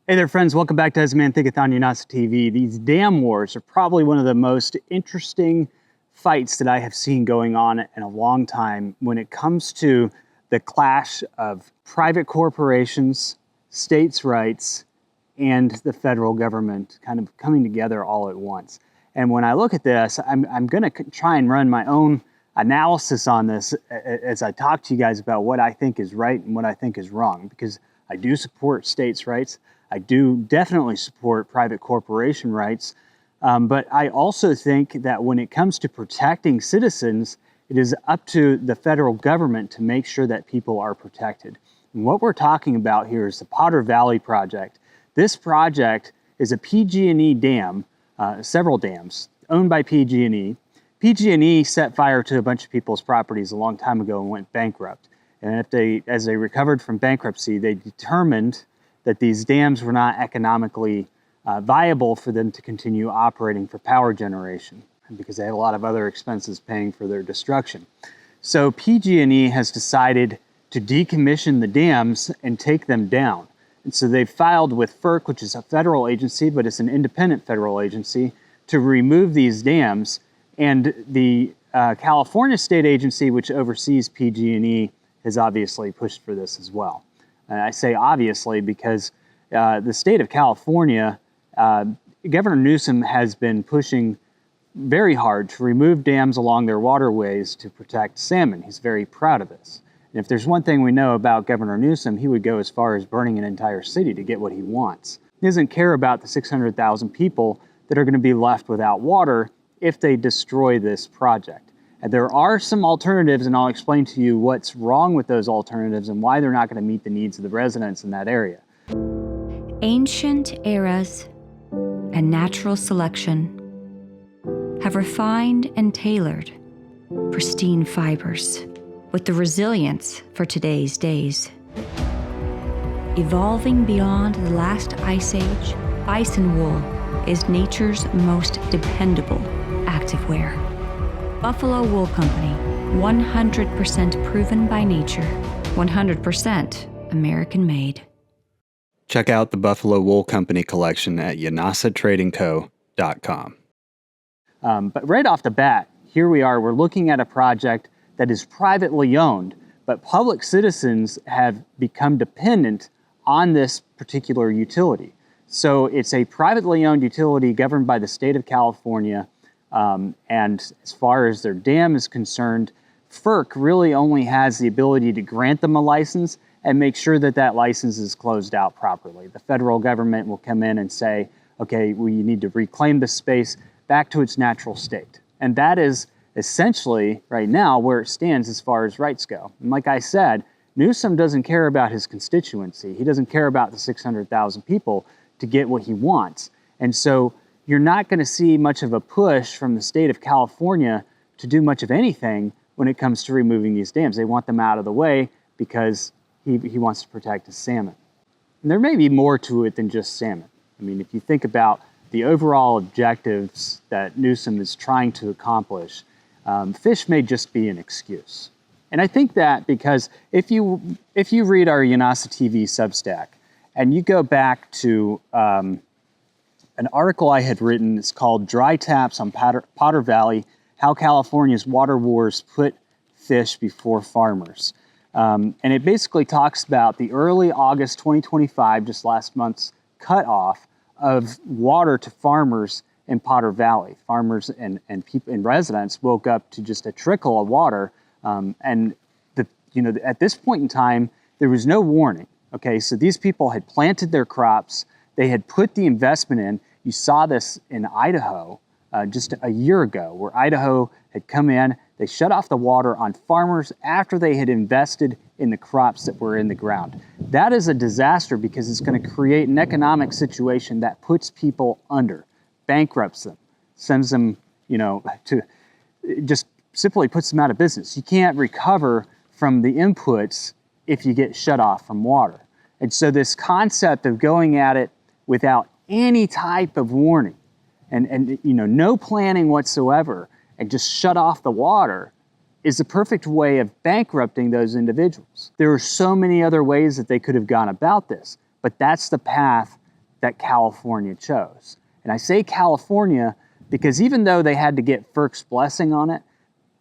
Hey there, friends. Welcome back to As a Man Thinketh on UNASA TV. These dam wars are probably one of the most interesting fights that I have seen going on in a long time when it comes to the clash of private corporations, states' rights, and the federal government kind of coming together all at once. And when I look at this, I'm going to try and run my own analysis on this as I talk to you guys about what I think is right and what I think is wrong, because I do support states' rights. I do definitely support private corporation rights, but I also think that when it comes to protecting citizens, it is up to the federal government to make sure that people are protected. And what we're talking about here is the Potter Valley project. This project is a PG&E dam, several dams, owned by PG&E. PG&E set fire to a bunch of people's properties a long time ago and went bankrupt. And as they recovered from bankruptcy, they determined that these dams were not economically viable for them to continue operating for power generation because they had a lot of other expenses paying for their destruction. So PG&E has decided to decommission the dams and take them down. And so they've filed with FERC, which is a federal agency, but it's an independent federal agency, to remove these dams. And the California state agency, which oversees PG&E, has obviously pushed for this as well. And I say obviously because the state of California, Governor Newsom has been pushing very hard to remove dams along their waterways to protect salmon. He's very proud of this. And if there's one thing we know about Governor Newsom, he would go as far as burning an entire city to get what he wants. He doesn't care about the 600,000 people that are going to be left without water if they destroy this project. And there are some alternatives, and I'll explain to you what's wrong with those alternatives and why they're not going to meet the needs of the residents in that area. Ancient eras and natural selection have refined and tailored pristine fibers with the resilience for today's days. Evolving beyond the last ice age, bison wool is nature's most dependable activewear. Buffalo Wool Company, 100% proven by nature, 100% American-made. Check out the Buffalo Wool Company collection at yanasatradingco.com. But right off the bat, here we are, we're looking at a project that is privately owned, but public citizens have become dependent on this particular utility. So it's a privately owned utility governed by the state of California. And as far as their dam is concerned, FERC really only has the ability to grant them a license and make sure that that license is closed out properly. The federal government will come in and say, okay, we need to reclaim the space back to its natural state. And that is essentially right now where it stands as far as rights go. And like I said, Newsom doesn't care about his constituency. He doesn't care about the 600,000 people to get what he wants. And so you're not going to see much of a push from the state of California to do much of anything when it comes to removing these dams. They want them out of the way because he wants to protect his salmon. And there may be more to it than just salmon. I mean, if you think about the overall objectives that Newsom is trying to accomplish, fish may just be an excuse. And I think that because if you read our UNASA TV Substack and you go back to an article I had written, it's called Dry Taps on Potter Valley, How California's Water Wars Put Fish Before Farmers. And it basically talks about the early August 2025, just last month's cutoff of water to farmers in Potter Valley. Farmers and people and residents woke up to just a trickle of water. And at this point in time, there was no warning. Okay, so these people had planted their crops. They had put the investment in. You saw this in Idaho just a year ago, where Idaho had come in. They shut off the water on farmers after they had invested in the crops that were in the ground. That is a disaster because it's going to create an economic situation that puts people under, bankrupts them, sends them, to just simply puts them out of business. You can't recover from the inputs if you get shut off from water. And so this concept of going at it without any type of warning and no planning whatsoever and just shut off the water is the perfect way of bankrupting those individuals. There are so many other ways that they could have gone about this, but that's the path that California chose. And I say California because even though they had to get FERC's blessing on it,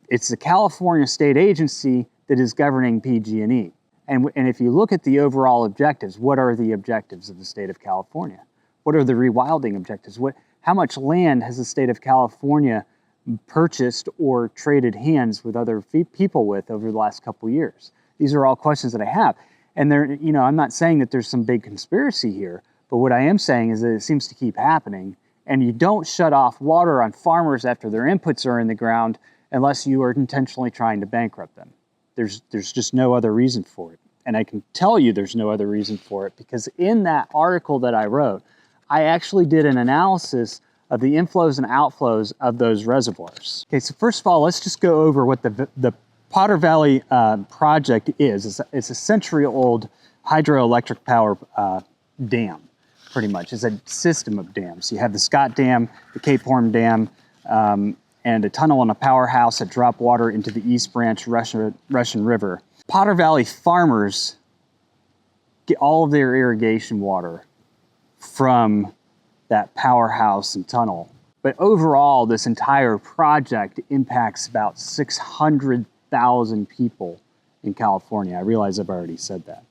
it's the California state agency that is governing PG&E. And if you look at the overall objectives, what are the objectives of the state of California? What are the rewilding objectives? How much land has the state of California purchased or traded hands with other people with over the last couple of years? These are all questions that I have. And I'm not saying that there's some big conspiracy here, but what I am saying is that it seems to keep happening. And you don't shut off water on farmers after their inputs are in the ground unless you are intentionally trying to bankrupt them. There's just no other reason for it. And I can tell you there's no other reason for it because in that article that I wrote, I actually did an analysis of the inflows and outflows of those reservoirs. Okay, so first of all, let's just go over what the Potter Valley project is. It's a century-old hydroelectric power dam, pretty much. It's a system of dams. You have the Scott Dam, the Cape Horn Dam, and a tunnel and a powerhouse that drop water into the East Branch Russian River. Potter Valley farmers get all of their irrigation water from that powerhouse and tunnel. But overall, this entire project impacts about 600,000 people in California. I realize I've already said that.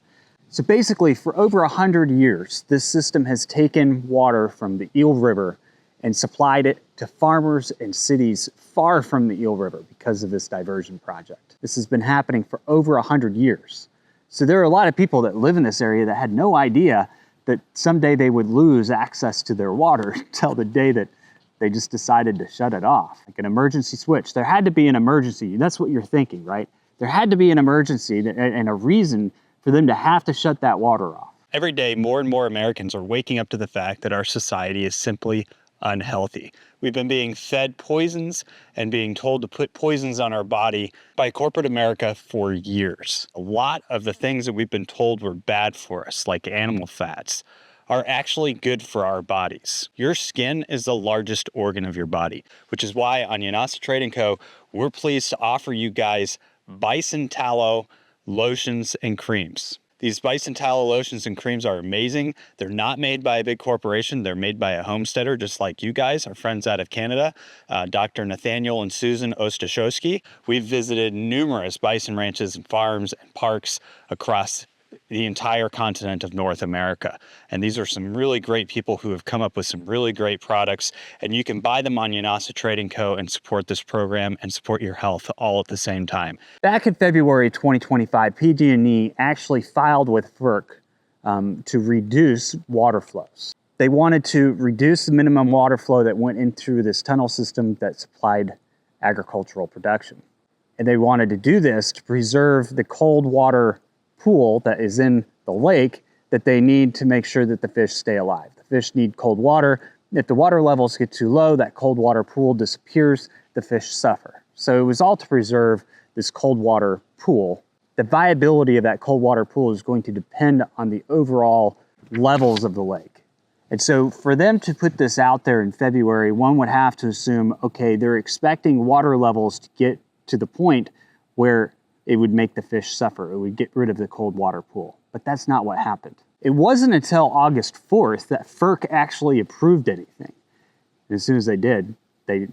So basically, for over 100 years, this system has taken water from the Eel River and supplied it to farmers and cities far from the Eel River because of this diversion project. This has been happening for over 100 years. So there are a lot of people that live in this area that had no idea that someday they would lose access to their water until the day that they just decided to shut it off. Like an emergency switch. There had to be an emergency. That's what you're thinking, right? There had to be an emergency and a reason for them to have to shut that water off. Every day, more and more Americans are waking up to the fact that our society is simply unhealthy. We've been being fed poisons and being told to put poisons on our body by corporate America for years. A lot of the things that we've been told were bad for us, like animal fats, are actually good for our bodies. Your skin is the largest organ of your body, which is why on Yanasa Trading Co., we're pleased to offer you guys Bison tallow lotions and creams. These Bison tallow lotions and creams are amazing. They're not made by a big corporation. They're made by a homesteader, just like you guys, our friends out of Canada, Dr. Nathaniel and Susan Ostashowski. We've visited numerous bison ranches and farms and parks across the entire continent of North America. And these are some really great people who have come up with some really great products. And you can buy them on Yanasa Trading Co. and support this program and support your health all at the same time. Back in February 2025, PG&E actually filed with FERC to reduce water flows. They wanted to reduce the minimum water flow that went in through this tunnel system that supplied agricultural production. And they wanted to do this to preserve the cold water pool that is in the lake that they need to make sure that the fish stay alive. The fish need cold water. If the water levels get too low, that cold water pool disappears, the fish suffer. So it was all to preserve this cold water pool. The viability of that cold water pool is going to depend on the overall levels of the lake. And so for them to put this out there in February, one would have to assume, okay, they're expecting water levels to get to the point where it would make the fish suffer. It would get rid of the cold water pool. But that's not what happened. It wasn't until August 4th that FERC actually approved anything. And as soon as they did, they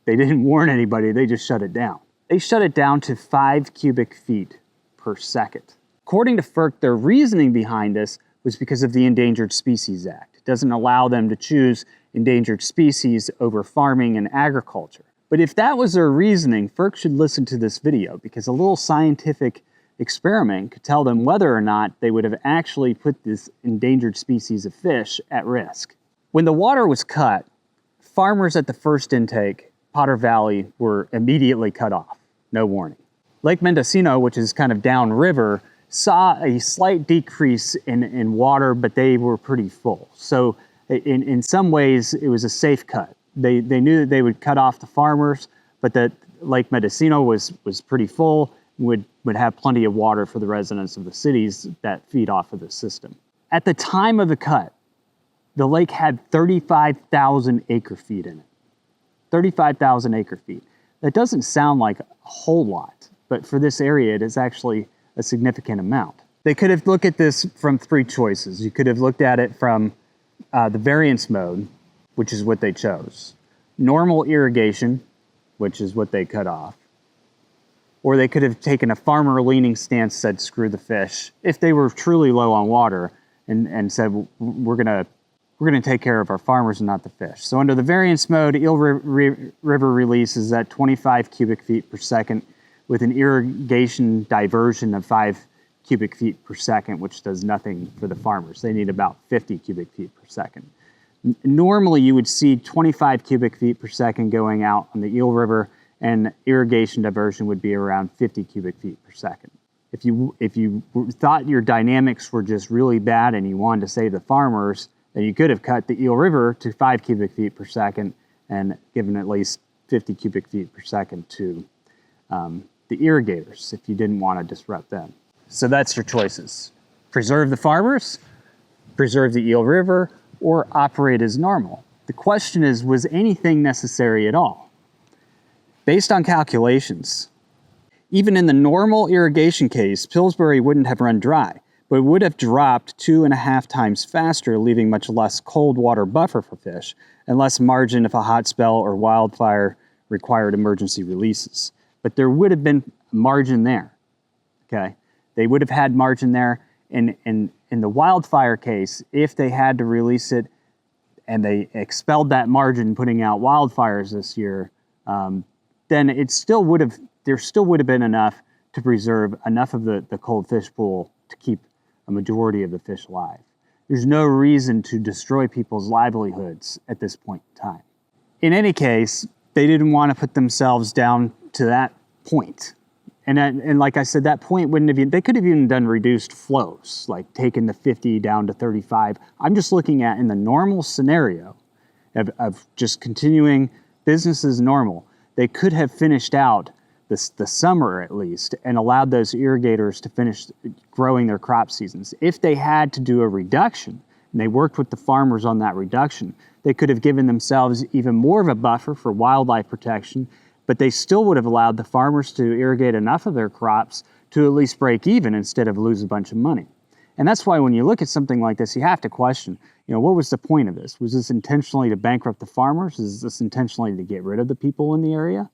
didn't warn anybody, they just shut it down. They shut it down to 5 cubic feet per second. According to FERC, their reasoning behind this was because of the Endangered Species Act. It doesn't allow them to choose endangered species over farming and agriculture. But if that was their reasoning, FERC should listen to this video because a little scientific experiment could tell them whether or not they would have actually put this endangered species of fish at risk. When the water was cut, farmers at the first intake, Potter Valley, were immediately cut off, no warning. Lake Mendocino, which is kind of downriver, saw a slight decrease in water, but they were pretty full. So in some ways, it was a safe cut. They knew that they would cut off the farmers, but that Lake Mendocino was pretty full, would have plenty of water for the residents of the cities that feed off of the system. At the time of the cut, the lake had 35,000 acre feet in it. 35,000 acre feet. That doesn't sound like a whole lot, but for this area, it is actually a significant amount. They could have looked at this from 3 choices. You could have looked at it from the variance mode, which is what they chose, normal irrigation, which is what they cut off, or they could have taken a farmer-leaning stance, said screw the fish, if they were truly low on water, and said we're gonna take care of our farmers and not the fish. So under the variance mode, Eel River release is at 25 cubic feet per second with an irrigation diversion of 5 cubic feet per second, which does nothing for the farmers. They need about 50 cubic feet per second. Normally you would see 25 cubic feet per second going out on the Eel River, and irrigation diversion would be around 50 cubic feet per second. If you thought your dynamics were just really bad and you wanted to save the farmers, then you could have cut the Eel River to 5 cubic feet per second and given at least 50 cubic feet per second to the irrigators if you didn't want to disrupt them. So that's your choices. Preserve the farmers, preserve the Eel River, or operate as normal. The question is, was anything necessary at all? Based on calculations, even in the normal irrigation case, Pillsbury wouldn't have run dry, but it would have dropped 2.5 times faster, leaving much less cold water buffer for fish and less margin if a hot spell or wildfire required emergency releases. But there would have been margin there, okay? They would have had margin there. In the wildfire case, if they had to release it and they expelled that margin putting out wildfires this year, then there still would have been enough to preserve enough of the cold fish pool to keep a majority of the fish alive. There's no reason to destroy people's livelihoods at this point in time. In any case, they didn't want to put themselves down to that point. And like I said, that point wouldn't have been, they could have even done reduced flows, like taking the 50 down to 35. I'm just looking at in the normal scenario of just continuing business as normal, they could have finished out the summer at least and allowed those irrigators to finish growing their crop seasons. If they had to do a reduction, and they worked with the farmers on that reduction, they could have given themselves even more of a buffer for wildlife protection, but they still would have allowed the farmers to irrigate enough of their crops to at least break even instead of lose a bunch of money. And that's why when you look at something like this, you have to question, what was the point of this? Was this intentionally to bankrupt the farmers? Is this intentionally to get rid of the people in the area?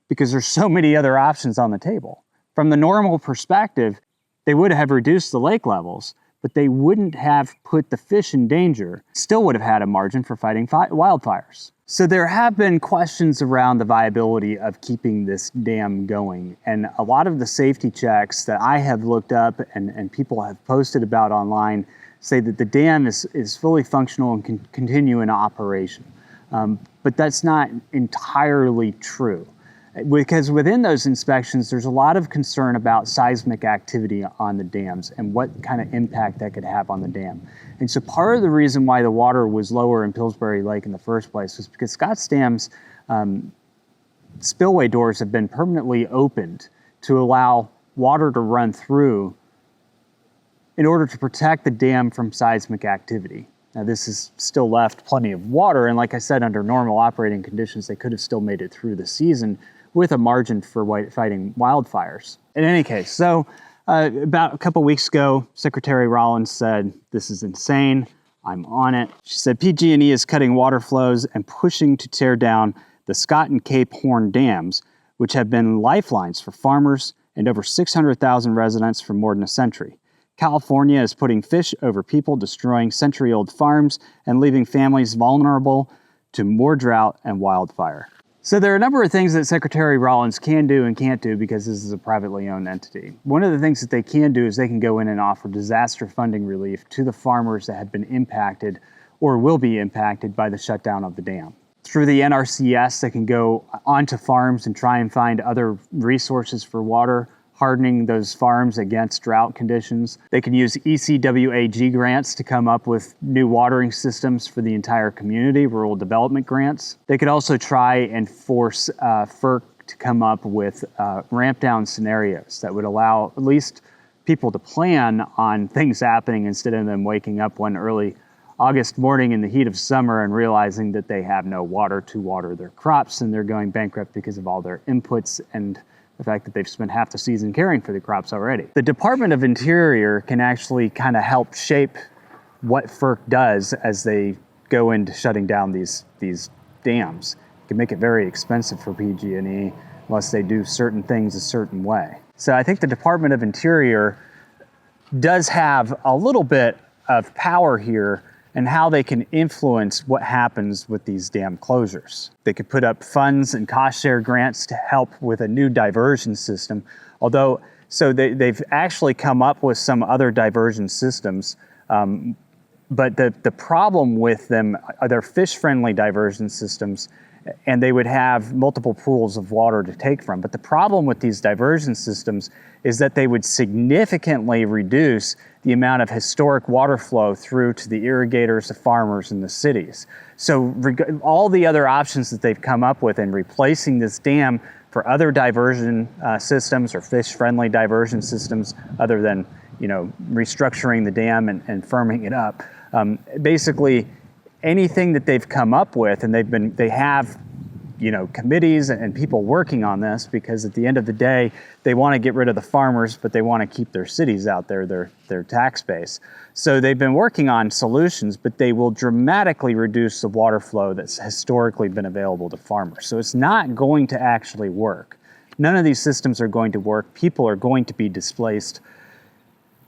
Because there's so many other options on the table. From the normal perspective, they would have reduced the lake levels, but they wouldn't have put the fish in danger, still would have had a margin for fighting wildfires. So there have been questions around the viability of keeping this dam going. And a lot of the safety checks that I have looked up and people have posted about online say that the dam is fully functional and can continue in operation. But that's not entirely true. Because within those inspections, there's a lot of concern about seismic activity on the dams and what kind of impact that could have on the dam. And so part of the reason why the water was lower in Pillsbury Lake in the first place was because Scott's Dam's spillway doors have been permanently opened to allow water to run through in order to protect the dam from seismic activity. Now this has still left plenty of water, and like I said, under normal operating conditions, they could have still made it through the season with a margin for fighting wildfires. In any case, so about a couple weeks ago, Secretary Rollins said, "This is insane, I'm on it." She said PG&E is cutting water flows and pushing to tear down the Scott and Cape Horn dams, which have been lifelines for farmers and over 600,000 residents for more than a century. California is putting fish over people, destroying century-old farms and leaving families vulnerable to more drought and wildfire. So there are a number of things that Secretary Rollins can do and can't do because this is a privately owned entity. One of the things that they can do is they can go in and offer disaster funding relief to the farmers that have been impacted or will be impacted by the shutdown of the dam. Through the NRCS, they can go onto farms and try and find other resources for water, hardening those farms against drought conditions. They can use ECWAG grants to come up with new watering systems for the entire community, rural development grants. They could also try and force FERC to come up with ramp down scenarios that would allow at least people to plan on things happening instead of them waking up one early August morning in the heat of summer and realizing that they have no water to water their crops and they're going bankrupt because of all their inputs and the fact that they've spent half the season caring for the crops already. The Department of Interior can actually kind of help shape what FERC does as they go into shutting down these dams. It can make it very expensive for PG&E unless they do certain things a certain way. So I think the Department of Interior does have a little bit of power here and how they can influence what happens with these dam closures. They could put up funds and cost share grants to help with a new diversion system, although, so they've actually come up with some other diversion systems, but the problem with them are they're fish-friendly diversion systems, and they would have multiple pools of water to take from. But the problem with these diversion systems is that they would significantly reduce the amount of historic water flow through to the irrigators, the farmers, and the cities. So all the other options that they've come up with in replacing this dam for other diversion systems or fish-friendly diversion systems, other than restructuring the dam and firming it up, basically anything that they've come up with, and they have committees and people working on this, because at the end of the day, they want to get rid of the farmers, but they want to keep their cities out there, their tax base. So they've been working on solutions, but they will dramatically reduce the water flow that's historically been available to farmers. So it's not going to actually work. None of these systems are going to work. People are going to be displaced.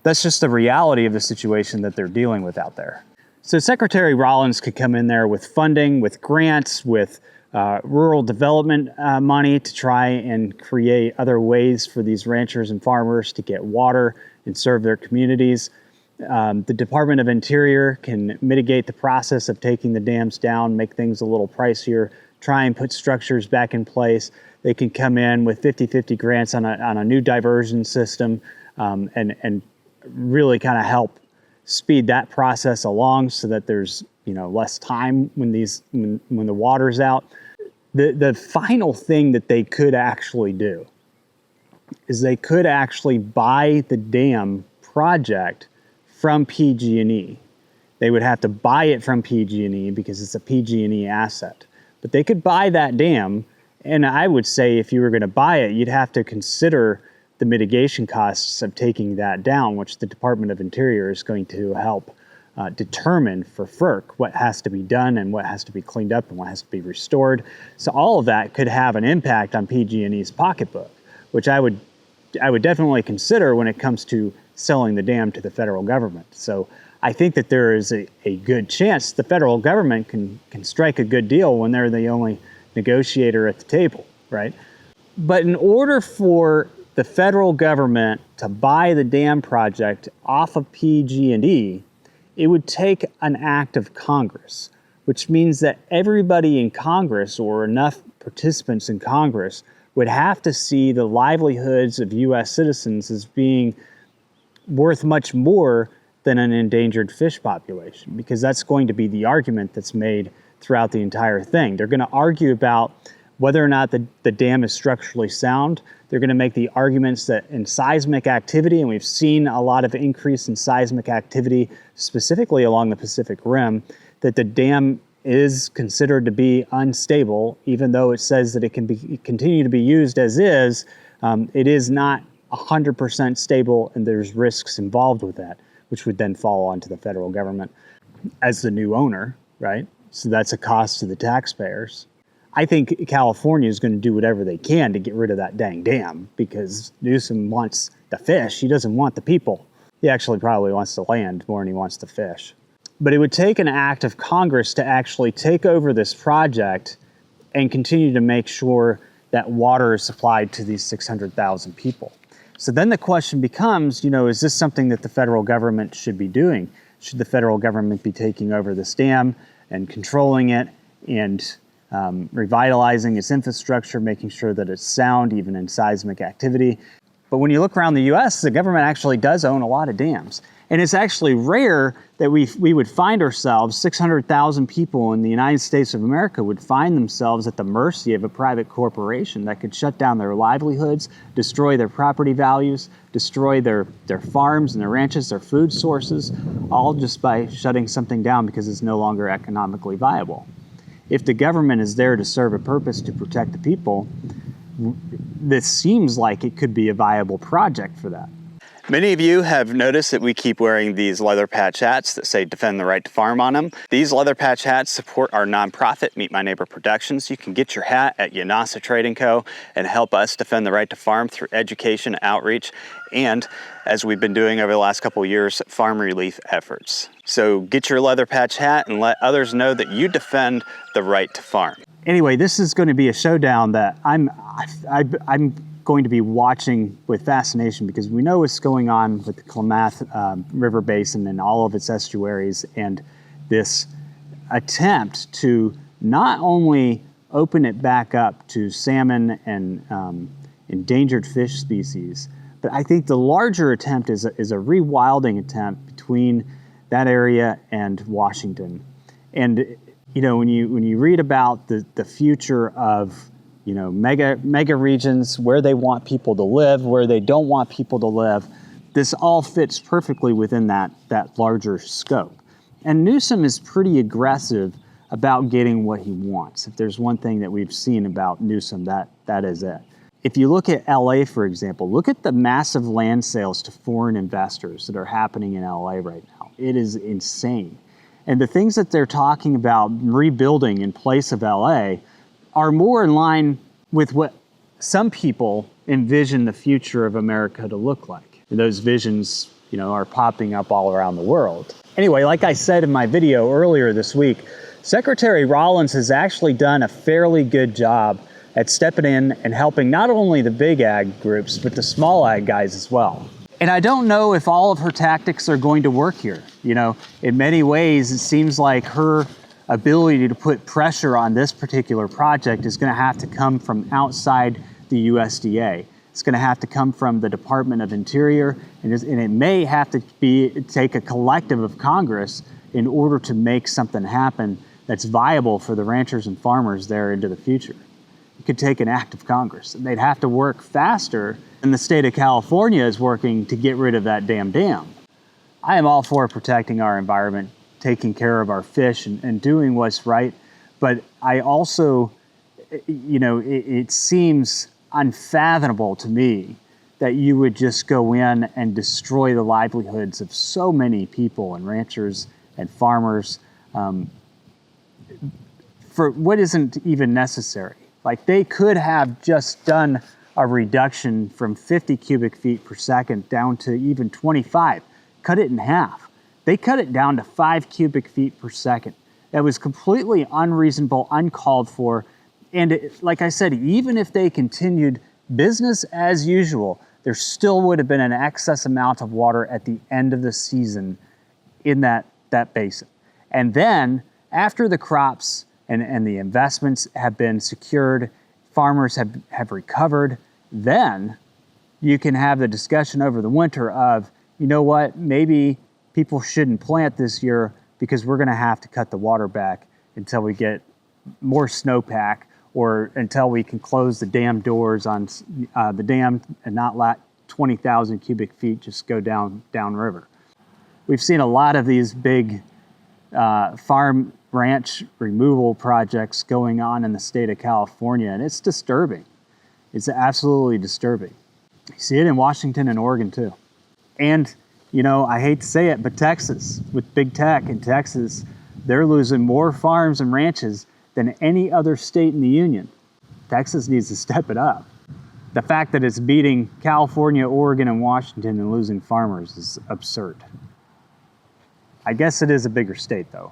That's just the reality of the situation that they're dealing with out there. So Secretary Rollins could come in there with funding, with grants, with rural development money to try and create other ways for these ranchers and farmers to get water and serve their communities. The Department of Interior can mitigate the process of taking the dams down, make things a little pricier, try and put structures back in place. They can come in with 50-50 grants on a new diversion system and really kind of help speed that process along so that there's less time when the water's out. The final thing that they could actually do is they could actually buy the dam project from PG&E. They would have to buy it from PG&E because it's a PG&E asset. But they could buy that dam, and I would say if you were going to buy it, you'd have to consider the mitigation costs of taking that down, which the Department of Interior is going to help determine for FERC what has to be done and what has to be cleaned up and what has to be restored. So all of that could have an impact on PG&E's pocketbook, which I would definitely consider when it comes to selling the dam to the federal government. So I think that there is a good chance the federal government can strike a good deal when they're the only negotiator at the table, right? But in order for the federal government to buy the dam project off of PG&E, it would take an act of Congress, which means that everybody in Congress, or enough participants in Congress, would have to see the livelihoods of U.S. citizens as being worth much more than an endangered fish population, because that's going to be the argument that's made throughout the entire thing. They're going to argue about whether or not the dam is structurally sound. They're going to make the arguments that in seismic activity, and we've seen a lot of increase in seismic activity, specifically along the Pacific Rim, that the dam is considered to be unstable, even though it says that it can continue to be used as is. It is not 100% stable, and there's risks involved with that, which would then fall onto the federal government as the new owner, right? So that's a cost to the taxpayers. I think California is going to do whatever they can to get rid of that dang dam, because Newsom wants the fish. He doesn't want the people. He actually probably wants the land more than he wants the fish. But it would take an act of Congress to actually take over this project and continue to make sure that water is supplied to these 600,000 people. So then the question becomes, is this something that the federal government should be doing? Should the federal government be taking over this dam and controlling it and revitalizing its infrastructure, making sure that it's sound even in seismic activity? But when you look around the U.S., the government actually does own a lot of dams. And it's actually rare that we would find ourselves, 600,000 people in the United States of America would find themselves at the mercy of a private corporation that could shut down their livelihoods, destroy their property values, destroy their farms and their ranches, their food sources, all just by shutting something down because it's no longer economically viable. If the government is there to serve a purpose to protect the people, this seems like it could be a viable project for that. Many of you have noticed that we keep wearing these leather patch hats that say defend the right to farm on them. These leather patch hats support our nonprofit, Meet My Neighbor Productions. You can get your hat at Yanasa Trading Co. and help us defend the right to farm through education, outreach, and, as we've been doing over the last couple of years, farm relief efforts. So get your leather patch hat and let others know that you defend the right to farm. Anyway, this is going to be a showdown that I'm going to be watching with fascination, because we know what's going on with the Klamath River Basin and all of its estuaries, and this attempt to not only open it back up to salmon and endangered fish species, but I think the larger attempt is a rewilding attempt between that area and Washington. And you know, when you read about the future of mega regions, where they want people to live, where they don't want people to live, this all fits perfectly within that larger scope. And Newsom is pretty aggressive about getting what he wants. If there's one thing that we've seen about Newsom, that is it. If you look at LA, for example, look at the massive land sales to foreign investors that are happening in LA right now. It is insane. And the things that they're talking about rebuilding in place of LA are more in line with what some people envision the future of America to look like. And those visions, are popping up all around the world. Anyway, like I said in my video earlier this week, Secretary Rollins has actually done a fairly good job at stepping in and helping not only the big ag groups, but the small ag guys as well. And I don't know if all of her tactics are going to work here. In many ways, it seems like her ability to put pressure on this particular project is going to have to come from outside the USDA. It's going to have to come from the Department of Interior, and it may have to take a collective of Congress in order to make something happen that's viable for the ranchers and farmers there into the future. It could take an act of Congress, and they'd have to work faster than the state of California is working to get rid of that damn dam. I am all for protecting our environment, taking care of our fish, and doing what's right. But I also, it seems unfathomable to me that you would just go in and destroy the livelihoods of so many people and ranchers and farmers for what isn't even necessary. Like, they could have just done a reduction from 50 cubic feet per second down to even 25, cut it in half. They cut it down to 5 cubic feet per second. That was completely unreasonable, uncalled for. And like I said, even if they continued business as usual, there still would have been an excess amount of water at the end of the season in that basin. And then after the crops and the investments have been secured, farmers have recovered, then you can have the discussion over the winter of, maybe people shouldn't plant this year because we're going to have to cut the water back until we get more snowpack, or until we can close the dam doors on the dam and not let 20,000 cubic feet just go downriver. We've seen a lot of these big farm ranch removal projects going on in the state of California, and it's disturbing. It's absolutely disturbing. You see it in Washington and Oregon too. And I hate to say it, but Texas, with big tech in Texas, they're losing more farms and ranches than any other state in the union. Texas needs to step it up. The fact that it's beating California, Oregon, and Washington and losing farmers is absurd. I guess it is a bigger state, though.